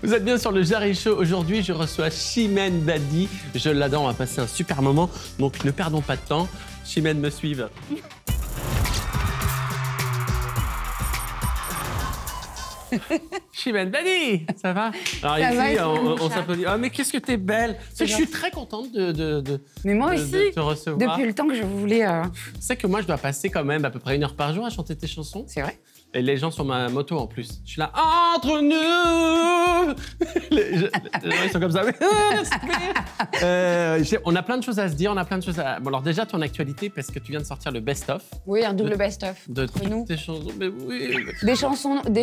Vous êtes bien sur le Jarry Show. Aujourd'hui, je reçois Chimène Badi. Je l'adore, on va passer un super moment. Donc, ne perdons pas de temps. Chimène, me suive. Chimène Badi, ça va? Alors ça ici, va, on s'applaudit. Oh, mais qu'est-ce que t'es belle! Je suis très contente mais moi aussi, de te recevoir. depuis le temps que je voulais... Tu sais que moi, je dois passer quand même à peu près 1 heure par jour à chanter tes chansons. C'est vrai? Et les gens sur ma moto en plus. Je suis là, entre nous. Les gens ils sont comme ça. On a plein de choses à se dire, on a plein de choses à... Bon, alors déjà, ton actualité, parce que tu viens de sortir le best-of. Oui, un double best-of. De entre nous. tes chansons, mais oui. Des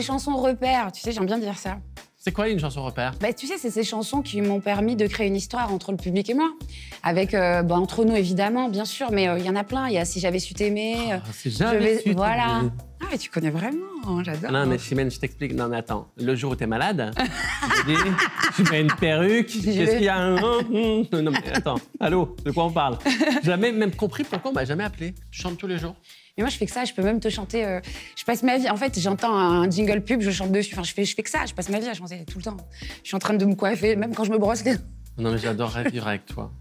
chansons repères, tu sais, j'aime bien dire ça. C'est quoi une chanson repère? Bah, tu sais, c'est ces chansons qui m'ont permis de créer une histoire entre le public et moi. Avec, entre nous, évidemment, bien sûr, mais il y en a plein. Il y a Si j'avais su t'aimer. C'est jamais su voilà. Ah, mais tu connais vraiment, hein, j'adore. Non, mais Chimène, je t'explique. Non, mais attends. Le jour où t'es malade, tu mets une perruque. Qu'est-ce qu'il y a? Non, mais attends. Allô, de quoi on parle? Jamais même compris pourquoi on m'a jamais appelé. Je chante tous les jours. Mais moi, je fais que ça. Je peux même te chanter. Je passe ma vie. En fait, j'entends un jingle pub, je chante dessus. Enfin, je fais que ça. Je passe ma vie à chanter tout le temps. Je suis en train de me coiffer, même quand je me brosse les... Non, mais j'adorerais vivre avec toi.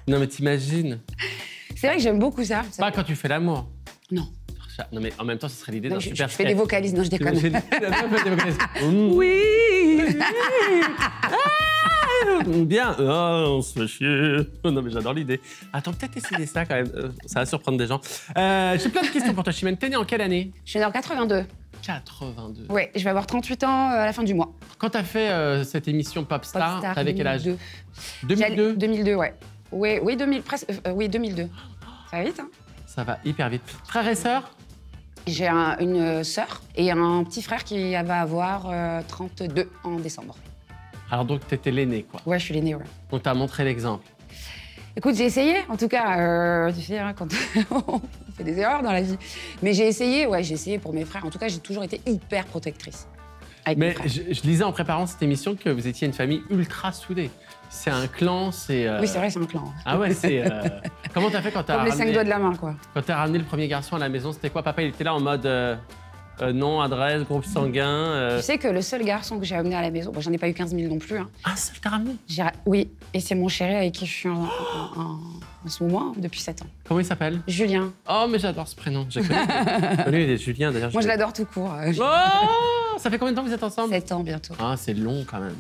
Non, mais t'imagines? C'est vrai que j'aime beaucoup ça. Pas quand tu fais l'amour. Non. Non, mais en même temps, ce serait l'idée d'un super Je fais des vocalises. Non, je déconne. Oui. Bien. Oh, on se fait chier. Non, mais j'adore l'idée. Attends, peut-être essayer ça quand même. Ça va surprendre des gens. J'ai plein de questions pour toi, Chimène. T'es née en quelle année? Je suis née en 82. 82. Ouais, je vais avoir 38 ans à la fin du mois. Quand t'as fait cette émission Popstar, t'avais quel âge? 2002. 2002, ouais. Oui, 2000, presque, oui, 2002. Ça va vite, hein? Ça va hyper vite. Frères et sœurs? J'ai une sœur et un petit frère qui va avoir 32 en décembre. Alors donc, t'étais l'aîné, quoi. Ouais, je suis l'aîné, ouais. Donc, t'as montré l'exemple. Écoute, j'ai essayé, en tout cas. Tu sais, hein, quand on fait des erreurs dans la vie. Mais j'ai essayé pour mes frères. En tout cas, j'ai toujours été hyper protectrice. Mais je lisais en préparant cette émission que vous étiez une famille ultra soudée. C'est un clan, c'est... Oui, c'est vrai, c'est un clan. Ah ouais, c'est... Comment t'as fait quand t'as Comme ramené... les 5 doigts de la main, quoi. Quand t'as ramené le premier garçon à la maison, c'était quoi? Papa, il était là en mode nom, adresse, groupe sanguin... Tu sais que le seul garçon que j'ai amené à la maison... Bon, j'en ai pas eu 15 000 non plus. Hein. Ah, ça, t'as ramené? Oui, et c'est mon chéri avec qui je suis en ce moment, depuis 7 ans. Comment il s'appelle? Julien. Oh, mais j'adore ce prénom. J'ai connu Julien, d'ailleurs. Moi, je l'adore tout court. Oh! Ça fait combien de temps que vous êtes ensemble? 7 ans, bientôt. Ah, c'est long, quand même.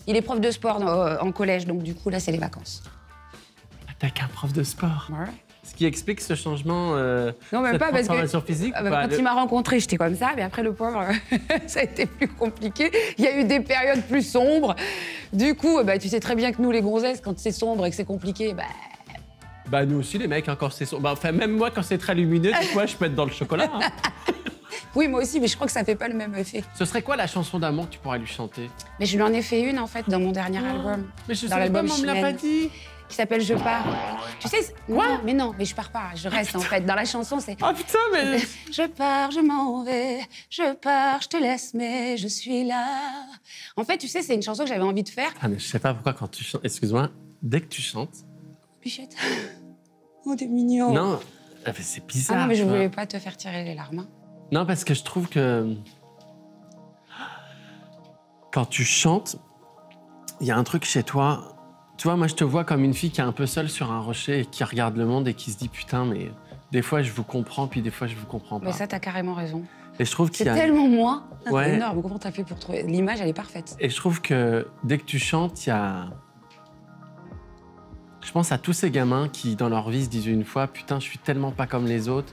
Il est prof de sport en collège, donc du coup, là, c'est les vacances. Ah, t'as qu'un prof de sport? Ouais. Ce qui explique ce changement, non, même cette pas, parce que transformation physique? quand il m'a rencontré, j'étais comme ça, mais après, le pauvre, ça a été plus compliqué. Il y a eu des périodes plus sombres. Du coup, tu sais très bien que nous, les gonzesses, quand c'est sombre et que c'est compliqué, Bah, nous aussi, les mecs, hein, quand c'est sombre. Bah, enfin, même moi, quand c'est très lumineux, des fois, je peux être dans le chocolat. Hein. Oui, moi aussi, mais je crois que ça fait pas le même effet. Ce serait quoi la chanson d'amour que tu pourrais lui chanter? Mais je lui en ai fait une, en fait, dans mon dernier album. Mais je dans sais pas, l'album on me l'a pas dit. Qui s'appelle Je pars. Tu sais, Quoi? Non, mais je pars pas, je reste, en fait. Dans la chanson, c'est... Oh putain, mais... Je pars, je m'en vais, je pars, je te laisse, mais je suis là. En fait, tu sais, c'est une chanson que j'avais envie de faire. Ah, mais je sais pas pourquoi quand tu chantes... Excuse-moi, dès que tu chantes... Bichette. Oh, t'es mignon. Non, c'est bizarre. Ah non, mais je voulais pas te faire tirer les larmes. Non, parce que je trouve que... Quand tu chantes, il y a un truc chez toi... Tu vois, moi, je te vois comme une fille qui est un peu seule sur un rocher et qui regarde le monde et qui se dit « Putain, mais des fois, je vous comprends, puis des fois, je vous comprends pas. » Mais ça, t'as carrément raison. Et je trouve qu'il y a... C'est tellement moi. Ouais. C'est énorme. Comment t'as fait pour trouver... L'image, elle est parfaite. Et je trouve que dès que tu chantes, il y a... Je pense à tous ces gamins qui, dans leur vie, se disent une fois « Putain, je suis tellement pas comme les autres.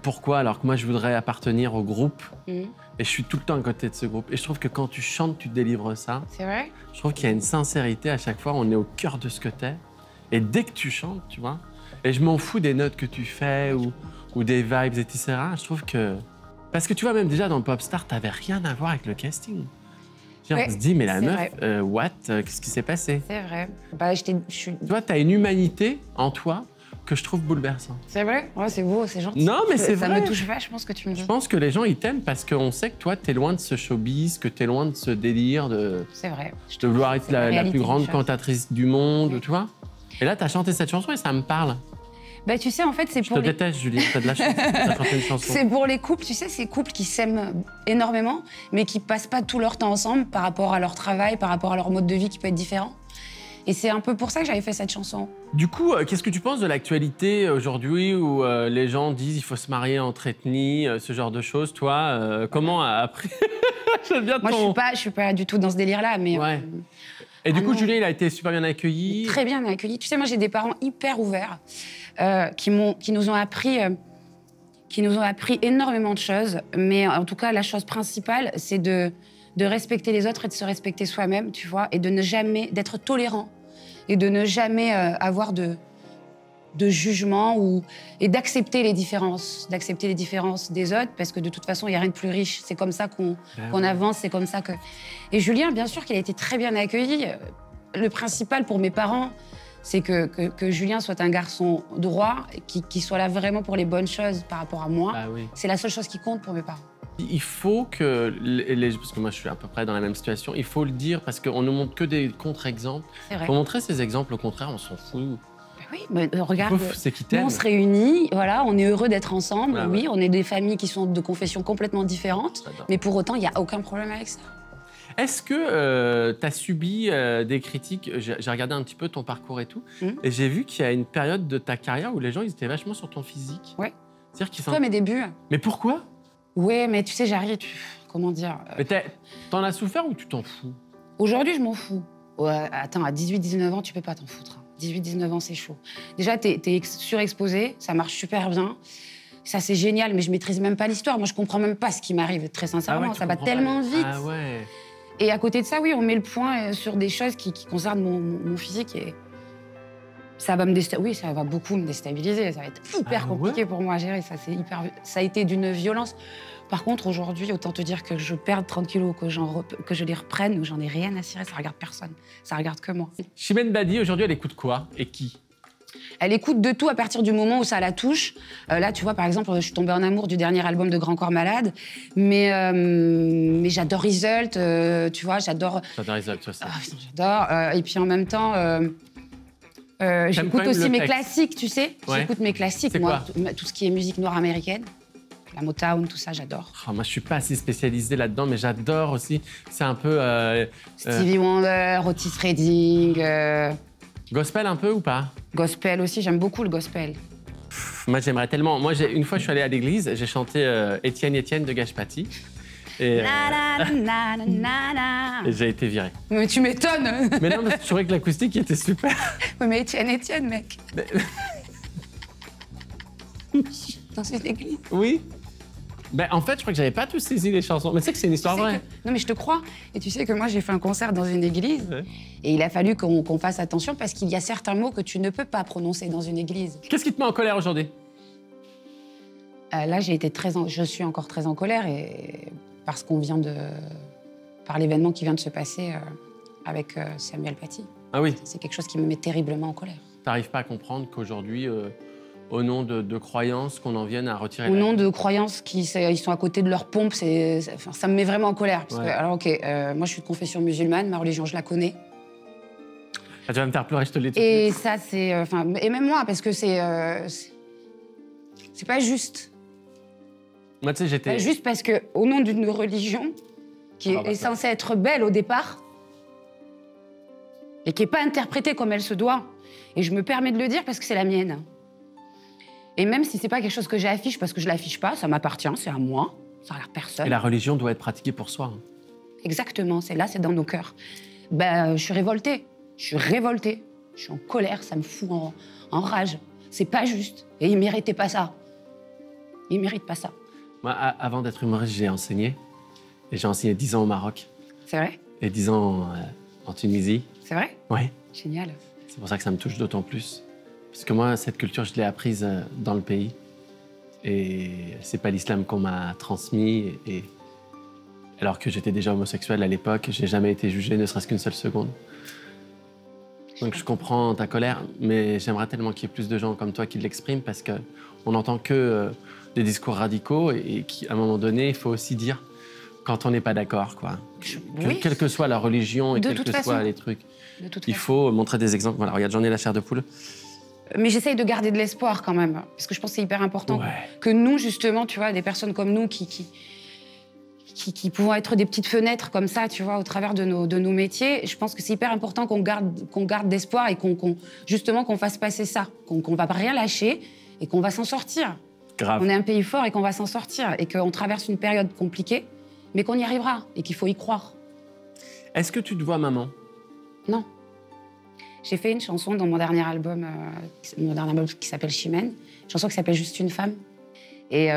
Pourquoi? Alors que moi, je voudrais appartenir au groupe. Et je suis tout le temps à côté de ce groupe. Et je trouve que quand tu chantes, tu délivres ça. C'est vrai? Je trouve qu'il y a une sincérité à chaque fois. On est au cœur de ce que t'es. Et dès que tu chantes, tu vois, et je m'en fous des notes que tu fais ou des vibes, etc. Je trouve que... Parce que tu vois, même déjà dans Popstar, t'avais rien à voir avec le casting. Ouais, on se dit, mais la meuf, vrai. qu'est-ce qui s'est passé? C'est vrai. Tu vois, t'as une humanité en toi que je trouve bouleversant. C'est vrai? Ouais, c'est beau, c'est gentil. Non, mais c'est vrai. Ça me touche vachement ce que tu me dis. Je pense que les gens, ils t'aiment parce qu'on sait que toi, t'es loin de ce showbiz, que t'es loin de ce délire de... C'est vrai. De vouloir être la plus grande cantatrice du monde, tu vois. Et là, t'as chanté cette chanson et ça me parle. Bah, tu sais, en fait, c'est Je pour te déteste, Julie, t'as de la chance. T'as chanté une chanson. C'est pour les couples, tu sais, ces couples qui s'aiment énormément, mais qui passent pas tout leur temps ensemble par rapport à leur travail, par rapport à leur mode de vie qui peut être différent. Et c'est un peu pour ça que j'avais fait cette chanson. Du coup, qu'est-ce que tu penses de l'actualité aujourd'hui où les gens disent il faut se marier entre ethnies, ce genre de choses? Toi, comment après J'aime bien Moi, ton... je suis pas du tout dans ce délire-là, mais Ouais. Et du coup, non. Julien, il a été super bien accueilli. Très bien accueilli. Tu sais, moi, j'ai des parents hyper ouverts qui nous ont appris énormément de choses. Mais en tout cas, la chose principale, c'est de respecter les autres et de se respecter soi-même, tu vois, et de ne jamais, d'être tolérant et de ne jamais avoir de jugement et d'accepter les différences des autres, parce que de toute façon, il n'y a rien de plus riche. C'est comme ça qu'on avance, c'est comme ça que... Et Julien, bien sûr qu'il a été très bien accueilli. Le principal pour mes parents, c'est que Julien soit un garçon droit, qui soit là vraiment pour les bonnes choses par rapport à moi. Ah oui. C'est la seule chose qui compte pour mes parents. Il faut que, parce que moi je suis à peu près dans la même situation, il faut le dire parce qu'on nous montre que des contre-exemples. C'est vrai. Il faut montrer ces exemples, au contraire, on s'en fout. Oui, mais regarde, C'est qui nous, t'aime. on se réunit, voilà, on est heureux d'être ensemble, Ah oui, ouais. on est des familles qui sont de confessions complètement différentes, J'adore. mais pour autant, il n'y a aucun problème avec ça. Est-ce que tu as subi des critiques? J'ai regardé un petit peu ton parcours et tout, et j'ai vu qu'il y a une période de ta carrière où les gens ils étaient vachement sur ton physique. Ouais. C'est-à-dire qu'ils Toi, mes débuts. Mais pourquoi? Ouais, mais tu sais, j'arrive, comment dire... Mais t'en as souffert ou tu t'en fous? Aujourd'hui, je m'en fous. Ouais, attends, à 18-19 ans, tu peux pas t'en foutre. 18-19 ans, c'est chaud. Déjà, t'es surexposé, ça marche super bien. Ça, c'est génial, mais je maîtrise même pas l'histoire. Moi, je comprends même pas ce qui m'arrive, très sincèrement. Ouais, ça va tellement vite. Ah ouais. Et à côté de ça, oui, on met le point sur des choses qui concernent mon physique. Et ça va oui, ça va beaucoup me déstabiliser. Ça va être hyper compliqué pour moi à gérer. Ça a été d'une violence. Par contre, aujourd'hui, autant te dire que je perde 30 kilos, que je les reprenne, ou j'en ai rien à cirer, ça regarde personne. Ça regarde que moi. Chimène Badi, aujourd'hui, elle écoute quoi et qui? Elle écoute de tout à partir du moment où ça la touche. Là, tu vois, par exemple, je suis tombée en amour du dernier album de Grand Corps Malade. Mais j'adore Result, tu vois, j'adore... J'adore Result, tu vois ça. Ah, putain, j'adore. Et puis en même temps, j'écoute aussi mes classiques, tu sais. Ouais. J'écoute mes classiques, C'est moi. quoi? Tout ce qui est musique noire américaine. La Motown, tout ça, j'adore. Oh, moi, je suis pas assez spécialisée là-dedans, mais j'adore aussi. C'est un peu... Stevie Wonder, Otis Redding... Gospel un peu ou pas? Gospel aussi, j'aime beaucoup le gospel. Moi, j'aimerais tellement... Moi, une fois, je suis allée à l'église, j'ai chanté Étienne, Étienne de Gage-Paty. Et j'ai été viré. Mais tu m'étonnes. Mais non, parce que je trouvais que l'acoustique était super. Mais Étienne, mec. Dans une église. Oui. Ben, en fait, je crois que j'avais pas tous saisi les chansons. Mais tu sais que c'est une histoire vraie. Non, mais je te crois. Et tu sais que moi, j'ai fait un concert dans une église. Ouais. Et il a fallu qu'on fasse attention parce qu'il y a certains mots que tu ne peux pas prononcer dans une église. Qu'est-ce qui te met en colère aujourd'hui? Là, je suis encore très en colère parce qu'on par l'événement qui vient de se passer avec Samuel Paty. Ah oui. C'est quelque chose qui me met terriblement en colère. T'arrives pas à comprendre qu'aujourd'hui, au nom de croyances, qu'on en vienne à retirer... Au nom de croyances ils sont à côté de leur pompe, ça me met vraiment en colère. Parce que, alors, ok, moi, je suis de confession musulmane, ma religion, je la connais. Ah, tu vas me faire pleurer, je te l'ai dit. Et ça, c'est... et même moi, parce que c'est pas juste. Moi, tu sais, j'étais... Juste parce que, au nom d'une religion qui est censée être belle au départ, et qui n'est pas interprétée comme elle se doit, et je me permets de le dire parce que c'est la mienne. Et même si c'est pas quelque chose que j'affiche parce que je l'affiche pas, ça m'appartient, c'est à moi, ça regarde personne. Et la religion doit être pratiquée pour soi. Exactement, c'est dans nos cœurs. Ben, je suis révoltée, je suis en colère, ça me fout en rage. C'est pas juste, et ils méritaient pas ça. Ils méritent pas ça. Moi, avant d'être humoriste, j'ai enseigné. Et j'ai enseigné 10 ans au Maroc. C'est vrai? Et 10 ans en Tunisie. C'est vrai? Oui. Génial. C'est pour ça que ça me touche d'autant plus. Parce que moi, cette culture, je l'ai apprise dans le pays. Et c'est pas l'islam qu'on m'a transmis. Et alors que j'étais déjà homosexuel à l'époque, j'ai jamais été jugé, ne serait-ce qu'une seule seconde. Donc je comprends ta colère, mais j'aimerais tellement qu'il y ait plus de gens comme toi qui l'expriment parce qu'on n'entend que des discours radicaux et qu'à un moment donné, il faut aussi dire quand on n'est pas d'accord, quoi. Oui. Quelle que soit la religion et De quels toute que façon. soient les trucs. De toute Il façon. faut montrer des exemples. Voilà, regarde, j'en ai la chair de poule. Mais j'essaye de garder de l'espoir quand même, parce que je pense que c'est hyper important que nous, justement, tu vois, des personnes comme nous qui pouvons être des petites fenêtres comme ça, tu vois, au travers de nos métiers, je pense que c'est hyper important qu'on garde d'espoir et justement qu'on fasse passer ça, qu'on va pas rien lâcher et qu'on va s'en sortir. Grave. On est un pays fort et qu'on va s'en sortir et qu'on traverse une période compliquée, mais qu'on y arrivera et qu'il faut y croire. Est-ce que tu te vois maman? Non. J'ai fait une chanson dans mon dernier album qui s'appelle Chimène, une chanson qui s'appelle Juste une femme. Et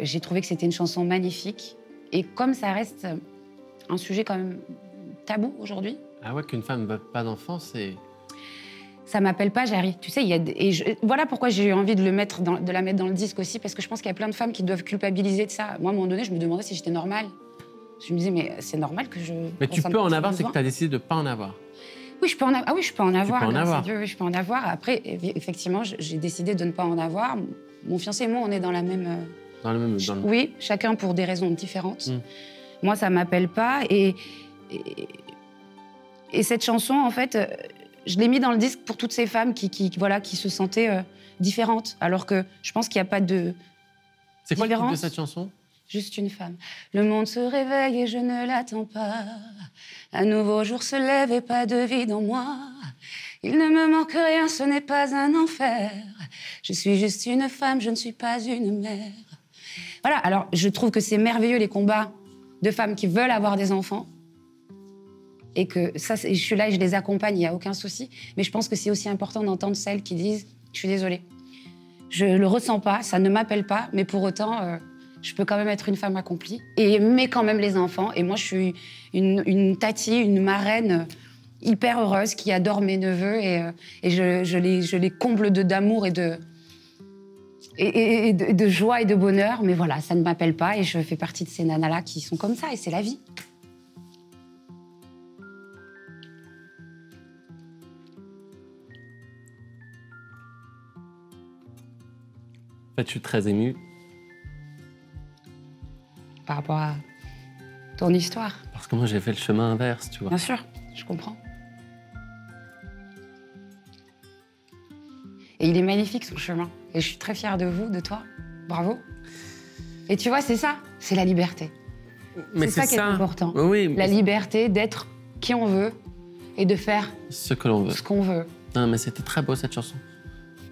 j'ai trouvé que c'était une chanson magnifique. Et comme ça reste un sujet quand même tabou aujourd'hui. Ah ouais, qu'une femme ne veut pas d'enfant, c'est... Ça m'appelle pas Jarry. Tu sais, voilà pourquoi j'ai eu envie de la mettre dans le disque aussi, parce que je pense qu'il y a plein de femmes qui doivent culpabiliser de ça. Moi, à un moment donné, je me demandais si j'étais normale. Je me disais, mais c'est normal que je... Mais tu peux en avoir, c'est que tu as décidé de ne pas en avoir. Oui, je peux en avoir. Ah oui, je peux en avoir. Tu peux en avoir. Dieu, oui, je peux en avoir. Après, effectivement, j'ai décidé de ne pas en avoir. Mon fiancé et moi, on est dans la même... Oui, chacun pour des raisons différentes. Moi, ça m'appelle pas. Et cette chanson, en fait, je l'ai mis dans le disque pour toutes ces femmes qui se sentaient différentes. Alors que je pense qu'il n'y a pas de... C'est quoi le titre de cette chanson? Juste une femme. Le monde se réveille et je ne l'attends pas. Un nouveau jour se lève et pas de vide en moi. Il ne me manque rien, ce n'est pas un enfer. Je suis juste une femme, je ne suis pas une mère. Voilà, alors je trouve que c'est merveilleux les combats de femmes qui veulent avoir des enfants. Et que ça, je suis là et je les accompagne, il n'y a aucun souci. Mais je pense que c'est aussi important d'entendre celles qui disent « Je suis désolée, je le ressens pas, ça ne m'appelle pas, mais pour autant... je peux quand même être une femme accomplie et aimer quand même les enfants. Et moi, je suis une tati, une marraine hyper heureuse qui adore mes neveux et je les comble d'amour et de joie et de bonheur. Mais voilà, ça ne m'appelle pas et je fais partie de ces nanas-là qui sont comme ça et c'est la vie. En fait, je suis très ému. Par rapport à ton histoire. Parce que moi, j'ai fait le chemin inverse, tu vois. Bien sûr, je comprends. Et il est magnifique, son chemin. Et je suis très fière de vous, de toi. Bravo. Et tu vois, c'est ça, c'est la liberté. C'est ça qui est important. Oui, la liberté d'être qui on veut et de faire ce que l'on veut. Ce qu'on veut. Non, mais c'était très beau, cette chanson.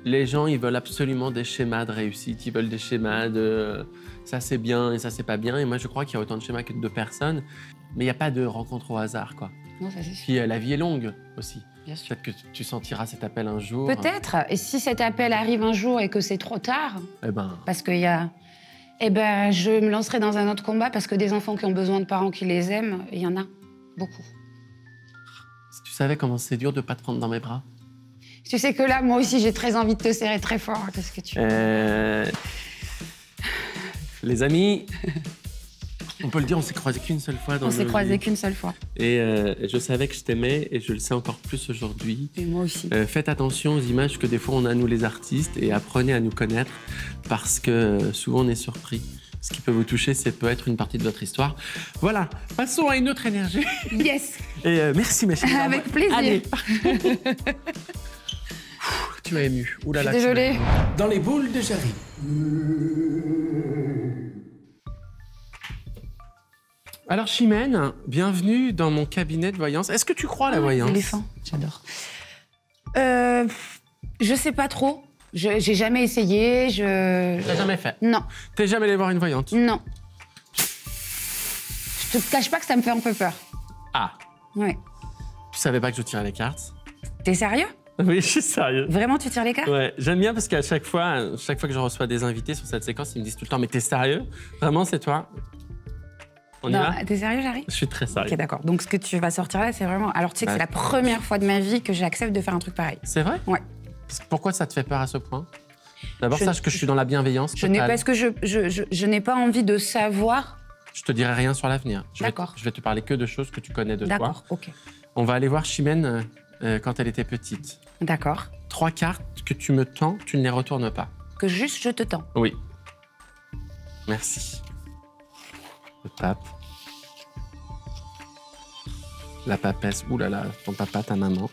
Les gens, ils veulent absolument des schémas de réussite. Ils veulent des schémas de... ça, c'est bien et ça, c'est pas bien. Et moi, je crois qu'il y a autant de schémas que de personnes. Mais il n'y a pas de rencontre au hasard, quoi. Non, ça, c'est sûr. Puis la vie est longue, aussi. Bien sûr. Peut-être que tu sentiras cet appel un jour. Peut-être. Et si cet appel arrive un jour et que c'est trop tard, parce qu'il y a... je me lancerai dans un autre combat parce que des enfants qui ont besoin de parents qui les aiment, il y en a beaucoup. Si tu savais comment c'est dur de ne pas te prendre dans mes bras. Tu sais que là, moi aussi, j'ai très envie de te serrer très fort. Qu'est-ce que tu... Les amis, on peut le dire, on s'est croisés qu'une seule fois dans nos vies. On s'est croisés qu'une seule fois. Et je savais que je t'aimais et je le sais encore plus aujourd'hui. Et moi aussi. Faites attention aux images que des fois on a, nous les artistes, et apprenez à nous connaître parce que souvent on est surpris. Ce qui peut vous toucher, c'est peut être une partie de votre histoire. Voilà, passons à une autre énergie. Yes. Et merci, ma chérie. Avec plaisir. Allez. Tu m'as ému. Ouh là là. Désolée. Dans les boules de Jarry. Alors, Chimène, bienvenue dans mon cabinet de voyance. Est-ce que tu crois à la voyance? Éléphant, j'adore. Je sais pas trop. J'ai jamais essayé. T'as jamais fait? Non. T'es jamais allé voir une voyante? Non. Je te cache pas que ça me fait un peu peur. Ah. Ouais. Tu savais pas que je tirais les cartes? T'es sérieux? Oui, je suis sérieux. Vraiment, tu tires les cartes? Ouais, j'aime bien parce qu'à chaque fois que je reçois des invités sur cette séquence, ils me disent tout le temps, mais t'es sérieux? Vraiment, c'est toi? On y va? T'es sérieux, Jarry? Je suis très sérieux. Ok, d'accord. Donc, ce que tu vas sortir là, c'est vraiment... Alors, tu sais que c'est la première fois de ma vie que j'accepte de faire un truc pareil. C'est vrai? Ouais. Pourquoi ça te fait peur à ce point? D'abord, sache que je suis dans la bienveillance totale. Parce que je n'ai pas envie de savoir... Je te dirai rien sur l'avenir. D'accord. Je vais te parler que de choses que tu connais de toi. D'accord, ok. On va aller voir Chimène quand elle était petite. D'accord. 3 cartes que tu me tends, tu ne les retournes pas. Que juste je te tends. Oui. Merci. Le pape. La papesse. Ouh là là, ton papa, ta maman.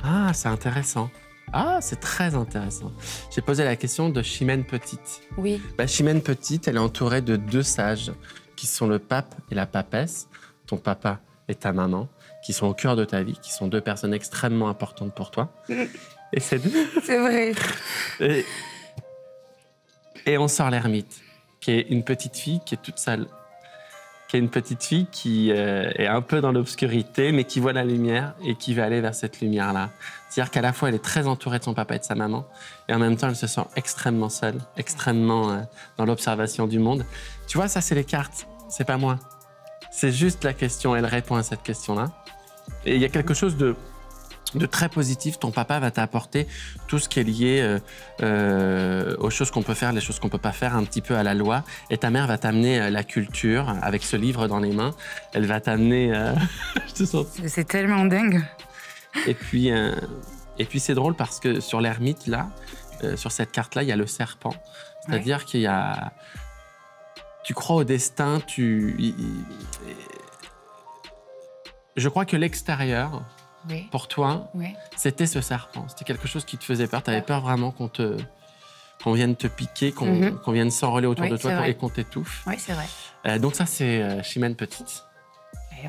Ah, c'est intéressant. Ah, c'est très intéressant. J'ai posé la question de Chimène Petite. Oui. Chimène Petite, elle est entourée de 2 sages qui sont le pape et la papesse, ton papa et ta maman, qui sont au cœur de ta vie, qui sont 2 personnes extrêmement importantes pour toi. Et c'est vrai. Et on sort l'ermite, qui est une petite fille qui est toute seule, qui est une petite fille qui est un peu dans l'obscurité, mais qui voit la lumière et qui va aller vers cette lumière-là. C'est-à-dire qu'à la fois, elle est très entourée de son papa et de sa maman, et en même temps, elle se sent extrêmement seule, extrêmement dans l'observation du monde. Tu vois, ça, c'est les cartes, c'est pas moi. C'est juste la question, elle répond à cette question-là. Et il y a quelque chose de très positif. Ton papa va t'apporter tout ce qui est lié aux choses qu'on peut faire, les choses qu'on peut pas faire, un petit peu à la loi. Et ta mère va t'amener la culture avec ce livre dans les mains. Elle va t'amener... Je te sens... C'est tellement dingue. Et puis c'est drôle parce que sur l'ermite, là, sur cette carte-là, il y a le serpent. C'est-à-dire qu'il y a... Tu crois au destin, Je crois que l'extérieur... Oui. Pour toi, oui. C'était ce serpent. C'était quelque chose qui te faisait peur. Tu avais peur vraiment qu'on vienne te piquer, qu'on vienne s'enrôler autour de toi et qu'on t'étouffe. Oui, c'est vrai. Donc ça, c'est Chimène Petite.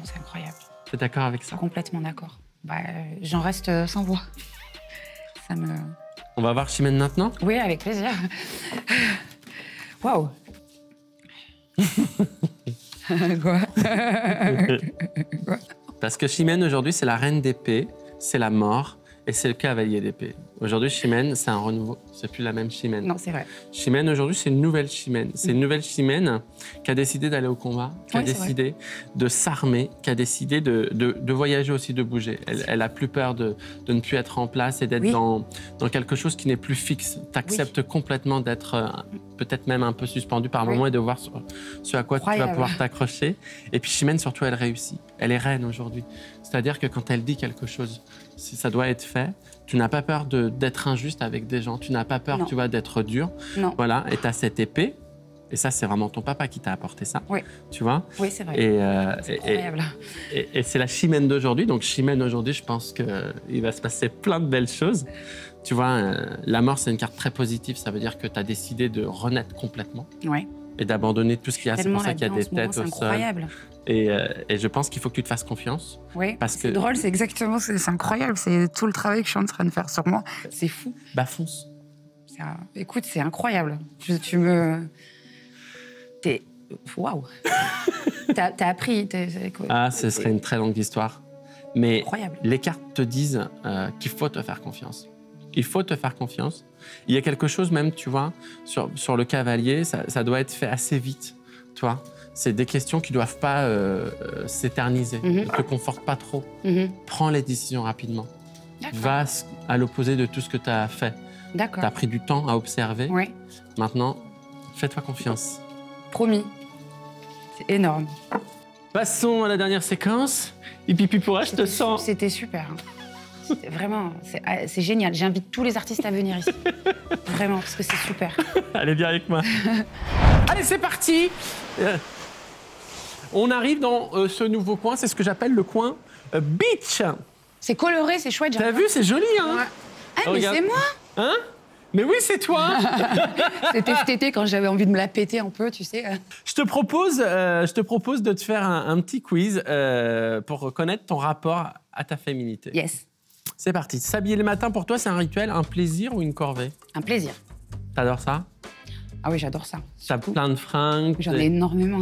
C'est incroyable. Tu es d'accord avec ça? Complètement d'accord. J'en reste sans voix. Ça me... On va voir Chimène maintenant? Oui, avec plaisir. Waouh. Quoi? Quoi? Parce que Chimène, aujourd'hui, c'est la reine d'épée, c'est la mort et c'est le cavalier d'épée. Aujourd'hui, Chimène, c'est un renouveau. C'est plus la même Chimène. Non, c'est vrai. Chimène, aujourd'hui, c'est une nouvelle Chimène. C'est une nouvelle Chimène qui a décidé d'aller au combat, qui a décidé de s'armer, qui a décidé de voyager aussi, de bouger. Elle a plus peur de ne plus être en place et d'être dans quelque chose qui n'est plus fixe. Tu acceptes complètement d'être peut-être même un peu suspendu par moment et de voir ce à quoi tu vas pouvoir t'accrocher. Et puis Chimène, surtout, elle réussit. Elle est reine aujourd'hui. C'est-à-dire que quand elle dit quelque chose, si ça doit être fait, tu n'as pas peur d'être injuste avec des gens, tu n'as pas peur, tu vois, d'être dur. Non. Voilà, et tu as cette épée, et ça, c'est vraiment ton papa qui t'a apporté ça. Oui. Tu vois? Oui, c'est vrai. C'est incroyable. Et c'est la Chimène d'aujourd'hui. Donc, Chimène aujourd'hui, je pense qu'il va se passer plein de belles choses. Tu vois, la mort, c'est une carte très positive. Ça veut dire que tu as décidé de renaître complètement. Oui. Et d'abandonner tout ce qu'il y a. C'est pour ça qu'il y a des têtes au sol. C'est incroyable. Et je pense qu'il faut que tu te fasses confiance. Oui, c'est drôle, c'est exactement, c'est incroyable. C'est tout le travail que je suis en train de faire sur moi. C'est fou. Bah fonce. Écoute, c'est incroyable. Waouh. T'as appris. Ce serait une très longue histoire. Mais incroyable. Les cartes te disent qu'il faut te faire confiance. Il faut te faire confiance. Il y a quelque chose même, tu vois, sur le cavalier, ça doit être fait assez vite, tu vois. C'est des questions qui ne doivent pas s'éterniser. Ne te conforte pas trop. Prends les décisions rapidement. Va à l'opposé de tout ce que tu as fait. D'accord. Tu as pris du temps à observer. Oui. Maintenant, fais-toi confiance. Promis. C'est énorme. Passons à la dernière séquence. Hippipipora, je te sens. C'était super. C'était vraiment, c'est génial. J'invite tous les artistes à venir ici. Vraiment, parce que c'est super. Allez, viens avec moi. Allez, c'est parti. On arrive dans ce nouveau coin, c'est ce que j'appelle le coin beach. C'est coloré, c'est chouette. T'as vu, c'est joli, hein? Ouais. Ah, mais c'est moi. Hein? Mais oui, c'est toi. C'était cet été quand j'avais envie de me la péter un peu, tu sais. Je te propose de te faire un petit quiz pour reconnaître ton rapport à ta féminité. Yes. C'est parti. S'habiller le matin, pour toi, c'est un rituel, un plaisir ou une corvée? Un plaisir. T'adores ça? Ah oui, j'adore ça. T'as plein de fringues? J'en ai énormément.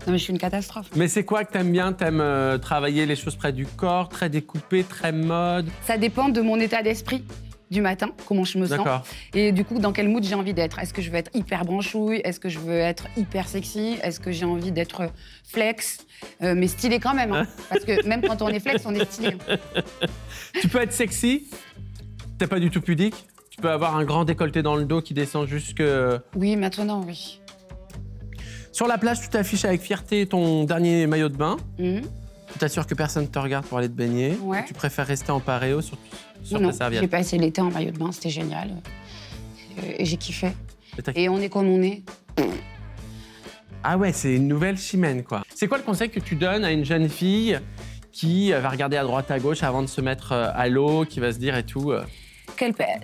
Non, mais je suis une catastrophe. Mais c'est quoi que t'aimes bien? T'aimes travailler les choses près du corps, très découpé, très mode? Ça dépend de mon état d'esprit du matin, comment je me sens. Et du coup, dans quel mood j'ai envie d'être. Est-ce que je veux être hyper branchouille? Est-ce que je veux être hyper sexy? Est-ce que j'ai envie d'être flex? Mais stylé quand même, hein. Parce que même quand on est flex, on est stylé. Tu peux être sexy, t'es pas du tout pudique. Tu peux avoir un grand décolleté dans le dos qui descend jusque... Oui, maintenant, oui. Sur la plage, tu t'affiches avec fierté ton dernier maillot de bain. Tu t'assures que personne ne te regarde pour aller te baigner. Ouais. Tu préfères rester en paréo sur ta serviette. J'ai passé l'été en maillot de bain, c'était génial. Et j'ai kiffé. Et on est comme on est. Ah ouais, c'est une nouvelle Chimène, quoi. C'est quoi le conseil que tu donnes à une jeune fille qui va regarder à droite, à gauche avant de se mettre à l'eau, qui va se dire et tout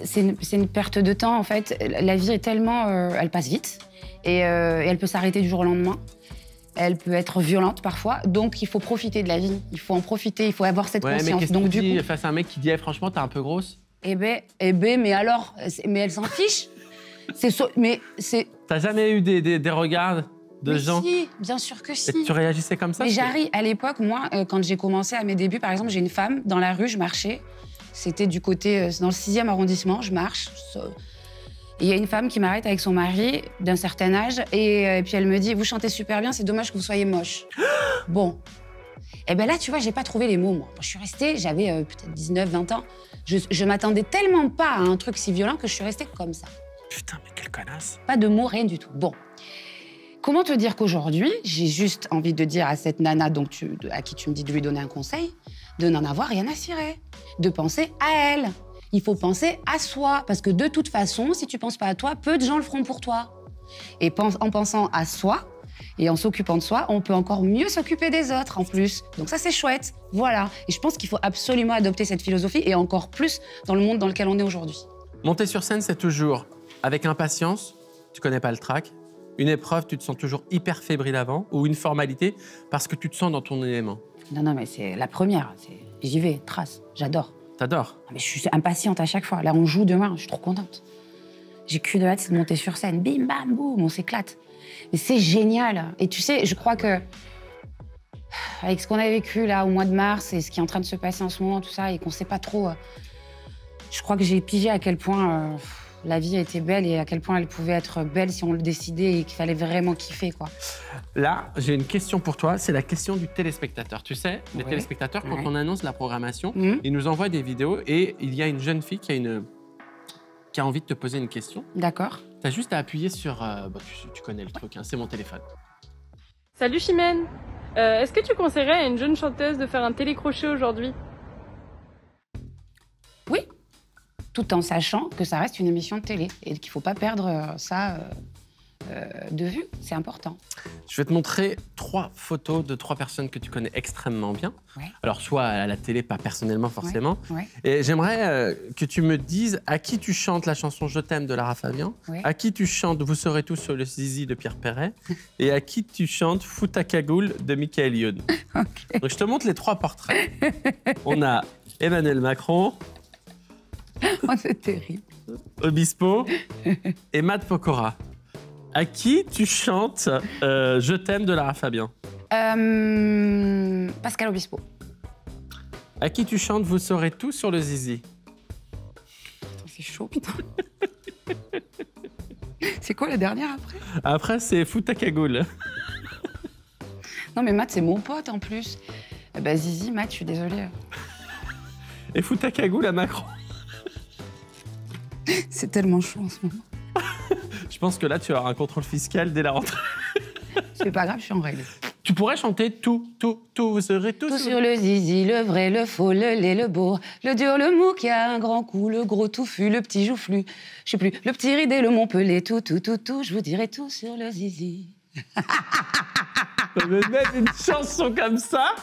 C'est une perte de temps, en fait. La vie est tellement... elle passe vite et elle peut s'arrêter du jour au lendemain. Elle peut être violente parfois, donc il faut profiter de la vie. Il faut en profiter, il faut avoir cette conscience. Mais qu'est-ce donc, que tu dis coup, face à un mec qui dit franchement, t'es un peu grosse? mais alors? Mais elle s'en fiche. Mais c'est... T'as jamais eu des regards de gens? Si, bien sûr que si. Et tu réagissais comme ça? Mais j'arrive, à l'époque, moi, quand j'ai commencé à mes débuts, par exemple, j'ai une femme dans la rue, je marchais. C'était du côté, dans le 6e arrondissement, je marche. Et il y a une femme qui m'arrête avec son mari d'un certain âge et puis elle me dit « Vous chantez super bien, c'est dommage que vous soyez moche. » Bon. Et bien là, tu vois, j'ai pas trouvé les mots, moi. Je suis restée, j'avais peut-être 19, 20 ans. Je m'attendais tellement pas à un truc si violent que je suis restée comme ça. Putain, mais quelle connasse. Pas de mots, rien du tout. Bon. Comment te dire qu'aujourd'hui, j'ai juste envie de dire à cette nana à qui tu me dis de lui donner un conseil, de n'en avoir rien à cirer, de penser à elle. Il faut penser à soi, parce que de toute façon, si tu penses pas à toi, peu de gens le feront pour toi. Et en pensant à soi et en s'occupant de soi, on peut encore mieux s'occuper des autres en plus. Donc ça, c'est chouette. Voilà. Et je pense qu'il faut absolument adopter cette philosophie et encore plus dans le monde dans lequel on est aujourd'hui. Monter sur scène, c'est toujours avec impatience, tu connais pas le track. Une épreuve, tu te sens toujours hyper fébrile avant, ou une formalité, parce que tu te sens dans ton élément. Non, mais c'est la première. J'y vais, trace, j'adore. T'adores? Mais je suis impatiente à chaque fois. Là, on joue demain, je suis trop contente. J'ai cul de hâte, c'est de monter sur scène. Bim, bam, boum, on s'éclate. Mais c'est génial. Et tu sais, je crois que avec ce qu'on a vécu là au mois de mars et ce qui est en train de se passer en ce moment, tout ça, et qu'on sait pas trop, je crois que j'ai pigé à quel point la vie était belle et à quel point elle pouvait être belle si on le décidait et qu'il fallait vraiment kiffer, quoi. Là, j'ai une question pour toi, c'est la question du téléspectateur. Tu sais, les téléspectateurs, quand on annonce la programmation, ils nous envoient des vidéos et il y a une jeune fille qui a envie de te poser une question. D'accord. Tu as juste à appuyer sur... tu connais le truc, hein, c'est mon téléphone. Salut Chimène, est-ce que tu conseillerais à une jeune chanteuse de faire un télécrochet aujourd'hui? Oui, tout en sachant que ça reste une émission de télé et qu'il ne faut pas perdre ça de vue, c'est important. Je vais te montrer 3 photos de 3 personnes que tu connais extrêmement bien. Ouais. Alors, soit à la télé, pas personnellement forcément. Ouais. Et j'aimerais que tu me dises à qui tu chantes la chanson « Je t'aime » de Lara Fabian, à qui tu chantes « Vous serez tous sur le zizi » de Pierre Perret et à qui tu chantes « Fous ta cagoule » de Michael Youn. Okay. Donc, je te montre les 3 portraits. On a Emmanuel Macron, oh, c'est terrible. Obispo et Matt Pokora. À qui tu chantes Je t'aime de Lara Fabian? Pascal Obispo. À qui tu chantes Vous serez tous sur le zizi? C'est chaud, putain. C'est quoi la dernière après? Après, c'est Fous ta cagoule. Non, mais Matt, c'est mon pote en plus. Bah, Zizi, Matt, je suis désolée. Et Fous ta cagoule à Macron. C'est tellement chaud en ce moment. Je pense que là, tu auras un contrôle fiscal dès la rentrée. C'est pas grave, je suis en règle. Tu pourrais chanter tout, vous serez tous... Tout sur le zizi, le vrai, le faux, le laid, le beau, le dur, le mou qui a un grand coup, le gros touffu, le petit joufflu, je sais plus, le petit ridé, le Montpellier, tout, je vous dirai tout sur le zizi. Mais mettre une chanson comme ça,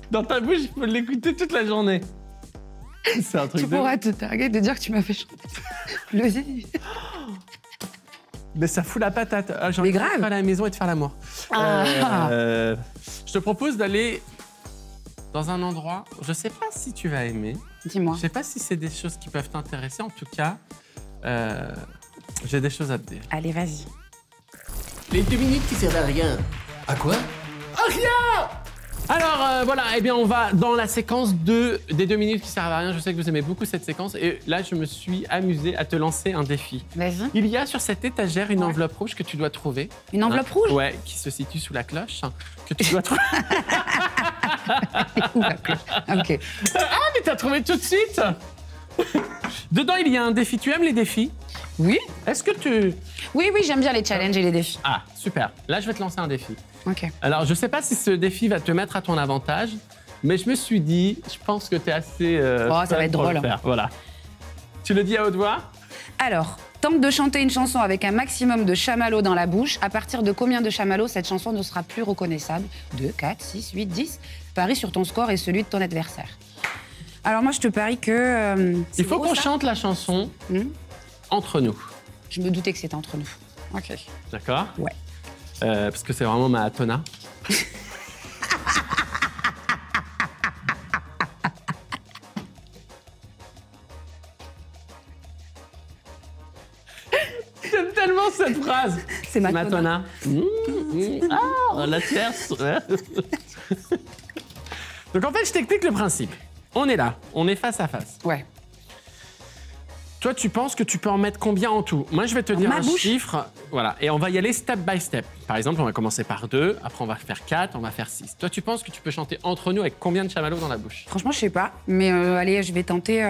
dans ta bouche, je peux l'écouter toute la journée. C'est un truc tu pourras te targuer de dire que tu m'as fait chanter le zizi. Mais ça fout la patate. J'ai envie de faire à la maison et de faire l'amour. Je te propose d'aller dans un endroit, je sais pas si tu vas aimer. Dis-moi. Je sais pas si c'est des choses qui peuvent t'intéresser. En tout cas, j'ai des choses à te dire. Allez, vas-y. Les 2 minutes qui servent à rien. À quoi? À rien! Alors voilà, eh bien on va dans la séquence des 2 minutes qui servent à rien. Je sais que vous aimez beaucoup cette séquence et là je me suis amusée à te lancer un défi. Vas-y. Il y a sur cette étagère une enveloppe rouge que tu dois trouver. Une enveloppe rouge? Ouais, qui se situe sous la cloche, que tu dois trouver. Ok. Ah mais t'as trouvé tout de suite. Dedans il y a un défi. Tu aimes les défis? Oui. Est-ce que tu... Oui, j'aime bien les challenges et les défis. Ah, super. Là je vais te lancer un défi. Ok. Alors, je sais pas si ce défi va te mettre à ton avantage, mais je me suis dit, je pense que tu es assez... ça va être drôle. Voilà. Tu le dis à haute voix? Alors, tente de chanter une chanson avec un maximum de chamallows dans la bouche. À partir de combien de chamallows cette chanson ne sera plus reconnaissable? 2, 4, 6, 8, 10. Parie sur ton score et celui de ton adversaire. Alors moi, je te parie que... Il faut qu'on chante la chanson entre nous. Je me doutais que c'était entre nous. Ok. D'accord? Ouais. Parce que c'est vraiment ma tona. J'aime tellement cette phrase. C'est ma tona. Ah, la tierce. Donc en fait, je t'explique le principe. On est là, on est face à face. Ouais. Toi, tu penses que tu peux en mettre combien en tout? Moi, je vais te dire un bouche. chiffre. Voilà, et on va y aller step by step. Par exemple, on va commencer par 2, après on va faire 4, on va faire 6. Toi, tu penses que tu peux chanter entre nous avec combien de chamallows dans la bouche? Franchement, je sais pas. Mais allez, je vais tenter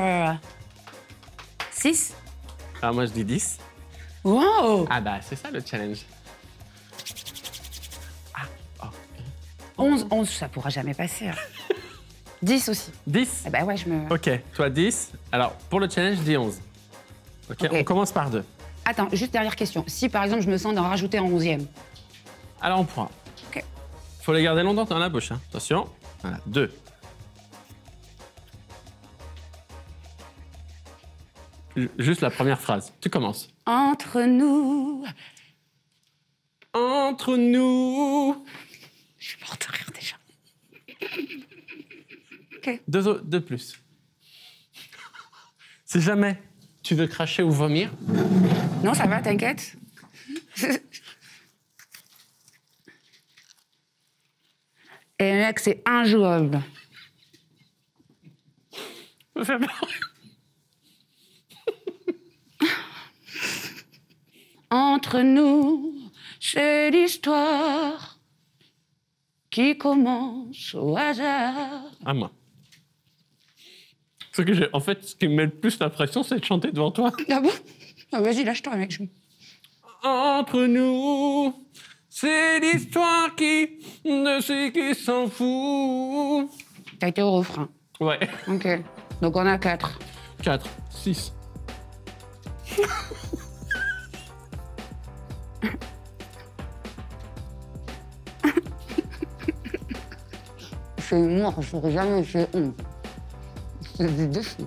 6. Alors moi, je dis 10. Wow. Ah bah, c'est ça le challenge. 11, ça pourra jamais passer. 10 aussi. 10? Eh ben ouais, je me... Ok, toi 10. Alors, pour le challenge, je dis 11. Ok, on commence par 2. Attends, juste dernière question. Si, par exemple, je me sens d'en rajouter en 11e. Alors, on pourra. Ok. Faut les garder longtemps dans la bouche, hein. Attention. Voilà, 2. Juste la première phrase. Tu commences. Entre nous... Entre nous... Je suis morte de rire déjà. Ok. 2 de plus. Si jamais tu veux cracher ou vomir... Non, ça va, t'inquiète. Et mec, c'est injouable. Ça fait peur. Entre nous, c'est l'histoire qui commence au hasard. À moi. En fait, ce qui me met le plus la pression, c'est de chanter devant toi. Ah bon? Ah, vas-y, lâche-toi, mec. Entre nous, c'est l'histoire qui ne sait qui s'en fout. T'as été au refrain. Ouais. Ok. Donc on a 4. 4, 6. C'est mort, je n'aurais jamais fait 11. C'est du défi.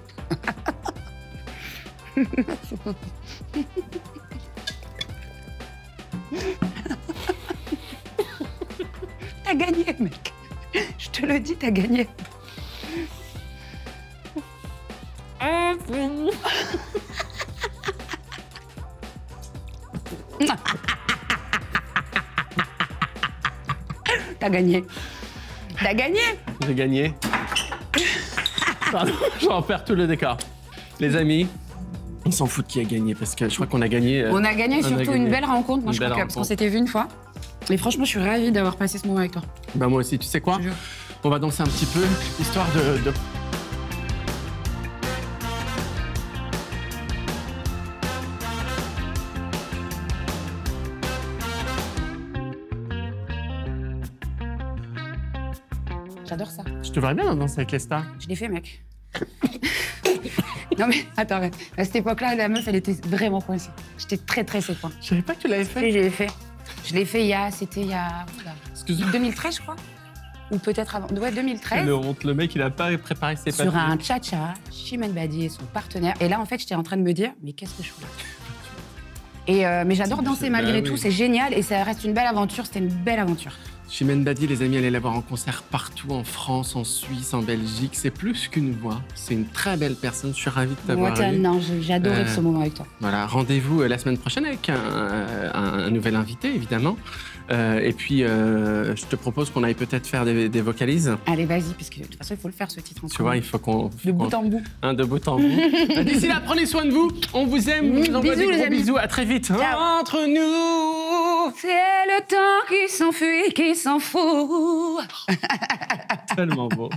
T'as gagné, mec. Je te le dis, t'as gagné. T'as gagné. T'as gagné. J'ai gagné. Pardon, j'en perds tout le décor. Les amis, on s'en fout de qui a gagné parce que je crois qu'on a gagné. On a gagné surtout une belle rencontre, moi, Une je crois belle que, parce qu'on rencontre. s'était vu une fois. Et franchement, je suis ravie d'avoir passé ce moment avec toi. Bah moi aussi, tu sais quoi? Je te jure. On va danser un petit peu, histoire de... J'adore ça. Je te verrais bien danser avec les stars. Je l'ai fait, mec. Non mais attends, à cette époque-là, la meuf, elle était vraiment coincée. J'étais très séquent. Je savais pas que tu l'avais Oui, fait. je l'ai fait. Je l'ai fait il y a 2013, je crois. Ou peut-être avant. Ouais, 2013. Le honte, le mec, il a pas préparé ses papiers. Sur un cha-cha, Chimène Badi et son partenaire. Et là, en fait, j'étais en train de me dire, mais qu'est-ce que je fais là? Et mais j'adore danser malgré tout, c'est génial et ça reste une belle aventure. C'était une belle aventure. Chimène Badi, les amis, allez la voir en concert partout, en France, en Suisse, en Belgique. C'est plus qu'une voix. C'est une très belle personne. Je suis ravi de t'avoir eu. Non, j'ai adoré ce moment avec toi. Voilà, rendez-vous la semaine prochaine avec un nouvel invité, évidemment. Et puis, je te propose qu'on aille peut-être faire des vocalises. Allez, vas-y, parce que de toute façon, il faut le faire, ce titre. Tu vois, il faut qu'on... De bout en bout. De bout en bout. D'ici là, prenez soin de vous. On vous aime. On vous envoie des gros bisous. À très vite. Ciao. Entre nous. C'est le temps qui s'enfuit, qui s'en fout. Tellement beau.